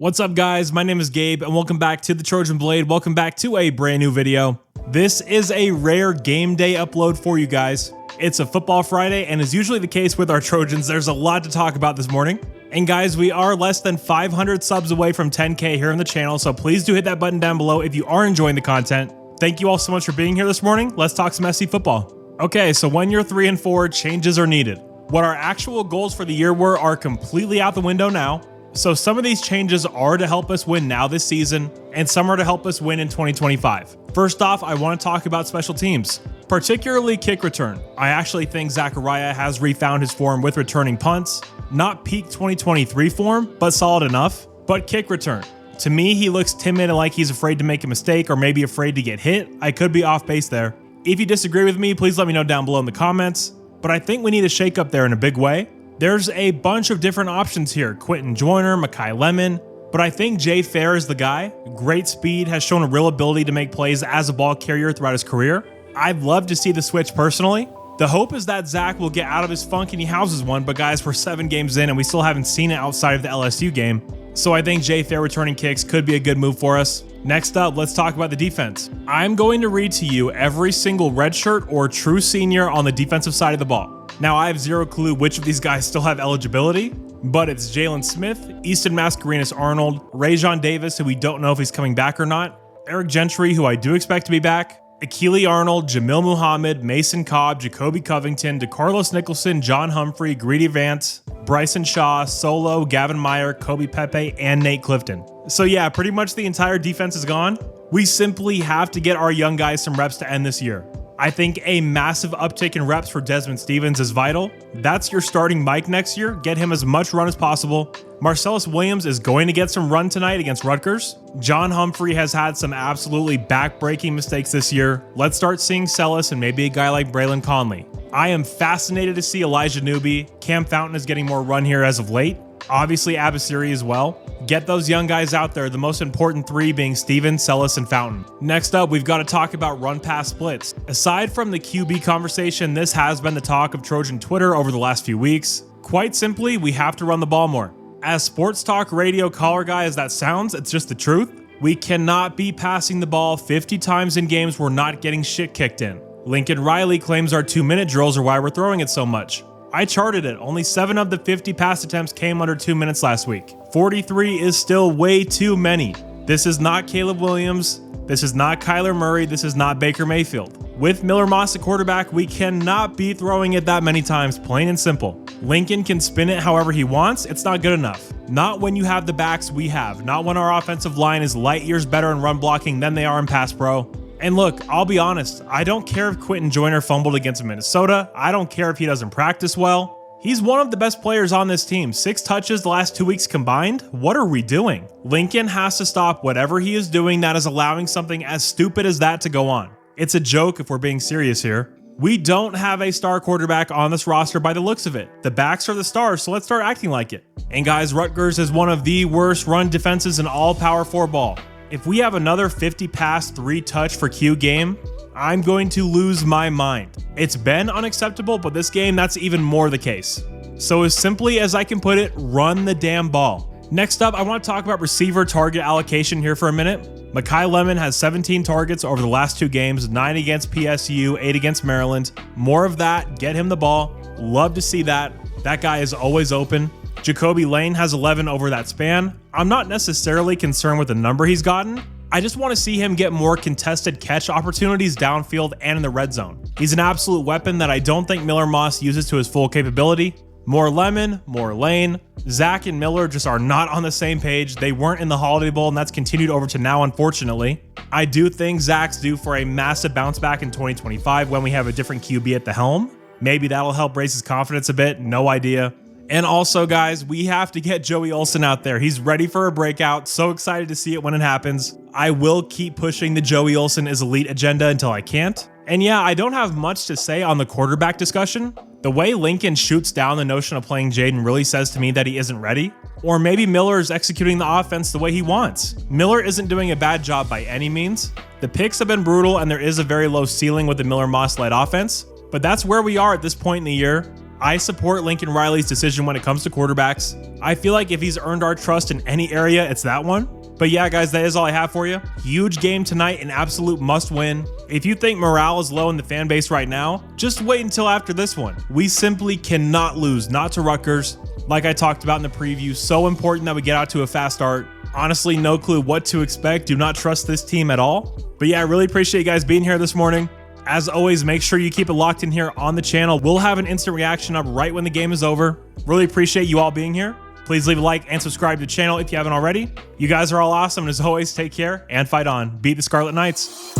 What's up guys, my name is Gabe and welcome back to the Trojan Blade. Welcome back to a brand new video. This is a rare game day upload for you guys. It's a football Friday and as usually the case with our Trojans, there's a lot to talk about this morning. And guys, we are less than 500 subs away from 10K here on the channel, so please do hit that button down below if you are enjoying the content. Thank you all so much for being here this morning. Let's talk some SC football. Okay, so when you're 3 and 4, changes are needed. What our actual goals for the year were are completely out the window now. So some of these changes are to help us win now this season, and some are to help us win in 2025. First off, I want to talk about special teams, particularly kick return. I actually think Zachariah has refound his form with returning punts. Not peak 2023 form, but solid enough. But kick return. To me, he looks timid and like he's afraid to make a mistake or maybe afraid to get hit. I could be off base there. If you disagree with me, please let me know down below in the comments. But I think we need a shake up there in a big way. There's a bunch of different options here. Joyner, Makai Lemon, but I think Jay Fair is the guy. Great speed, has shown a real ability to make plays as a ball carrier throughout his career. I'd love to see the switch personally. The hope is that Zach will get out of his funk and he houses one, but guys, we're 7 games in and we still haven't seen it outside of the LSU game. So I think Jay Fair returning kicks could be a good move for us. Next up, let's talk about the defense. I'm going to read to you every single redshirt or true senior on the defensive side of the ball. Now, I have zero clue which of these guys still have eligibility, but it's Jalen Smith, Easton Mascarenas Arnold, Rajon Davis, who we don't know if he's coming back or not, Eric Gentry, who I do expect to be back, Akili Arnold, Jamil Muhammad, Mason Cobb, Jacoby Covington, DeCarlos Nicholson, John Humphrey, Greedy Vance, Bryson Shaw, Solo, Gavin Meyer, Kobe Pepe, and Nate Clifton. So yeah, pretty much the entire defense is gone. We simply have to get our young guys some reps to end this year. I think a massive uptick in reps for Desmond Stevens is vital. That's your starting Mike next year. Get him as much run as possible. Marcellus Williams is going to get some run tonight against Rutgers. John Humphrey has had some absolutely back-breaking mistakes this year. Let's start seeing Sellis and maybe a guy like Braylon Conley. I am fascinated to see Elijah Newby. Cam Fountain is getting more run here as of late. Obviously Abasiri as well. Get those young guys out there, the most important 3 being Stevens, Sellis, and Fountain. Next up, we've got to talk about run-pass splits. Aside from the QB conversation, this has been the talk of Trojan Twitter over the last few weeks. Quite simply, we have to run the ball more. As sports talk radio caller guy as that sounds, it's just the truth. We cannot be passing the ball 50 times in games we're not getting shit kicked in. Lincoln Riley claims our 2-minute drills are why we're throwing it so much. I charted it. Only 7 of the 50 pass attempts came under 2 minutes last week. 43 is still way too many. This is not Caleb Williams. This is not Kyler Murray. This is not Baker Mayfield. With Miller Moss at quarterback, we cannot be throwing it that many times, plain and simple. Lincoln can spin it however he wants. It's not good enough. Not when you have the backs we have. Not when our offensive line is light years better in run blocking than they are in pass pro. And look, I'll be honest, I don't care if Joyner fumbled against Minnesota. I don't care if he doesn't practice well. He's one of the best players on this team. 6 touches the last 2 weeks combined. What are we doing? Lincoln has to stop whatever he is doing that is allowing something as stupid as that to go on. It's a joke if we're being serious here. We don't have a star quarterback on this roster by the looks of it. The backs are the stars, so let's start acting like it. And guys, Rutgers is one of the worst run defenses in all Power 4 ball. If we have another 50 pass 3 touch for Q game, I'm going to lose my mind. It's been unacceptable, but this game, that's even more the case. So as simply as I can put it, run the damn ball. Next up, I want to talk about receiver target allocation here for a minute. Makai Lemon has 17 targets over the last 2 games, 9 against PSU, 8 against Maryland. More of that, get him the ball. Love to see that. That guy is always open. Jacoby Lane has 11 over that span. I'm not necessarily concerned with the number he's gotten. I just want to see him get more contested catch opportunities downfield and in the red zone. He's an absolute weapon that I don't think Miller Moss uses to his full capability. More Lemon, more Lane. Zach and Miller just are not on the same page. They weren't in the Holiday Bowl, and that's continued over to now, unfortunately. I do think Zach's due for a massive bounce back in 2025 when we have a different QB at the helm. Maybe that'll help raise his confidence a bit, no idea. And also, guys, we have to get Joey Olsen out there. He's ready for a breakout. So excited to see it when it happens. I will keep pushing the Joey Olsen is elite agenda until I can't. And yeah, I don't have much to say on the quarterback discussion. The way Lincoln shoots down the notion of playing Jaden really says to me that he isn't ready. Or maybe Miller is executing the offense the way he wants. Miller isn't doing a bad job by any means. The picks have been brutal and there is a very low ceiling with the Miller Moss-led offense. But that's where we are at this point in the year. I support Lincoln Riley's decision when it comes to quarterbacks. I feel like if he's earned our trust in any area, it's that one. But yeah, guys, that is all I have for you. Huge game tonight, an absolute must win. If you think morale is low in the fan base right now, just wait until after this one. We simply cannot lose, not to Rutgers. Like I talked about in the preview, so important that we get out to a fast start. Honestly, no clue what to expect. Do not trust this team at all. But yeah, I really appreciate you guys being here this morning. As always, make sure you keep it locked in here on the channel. We'll have an instant reaction up right when the game is over. Really appreciate you all being here. Please leave a like and subscribe to the channel if you haven't already. You guys are all awesome, and as always, take care and fight on. Beat the Scarlet Knights.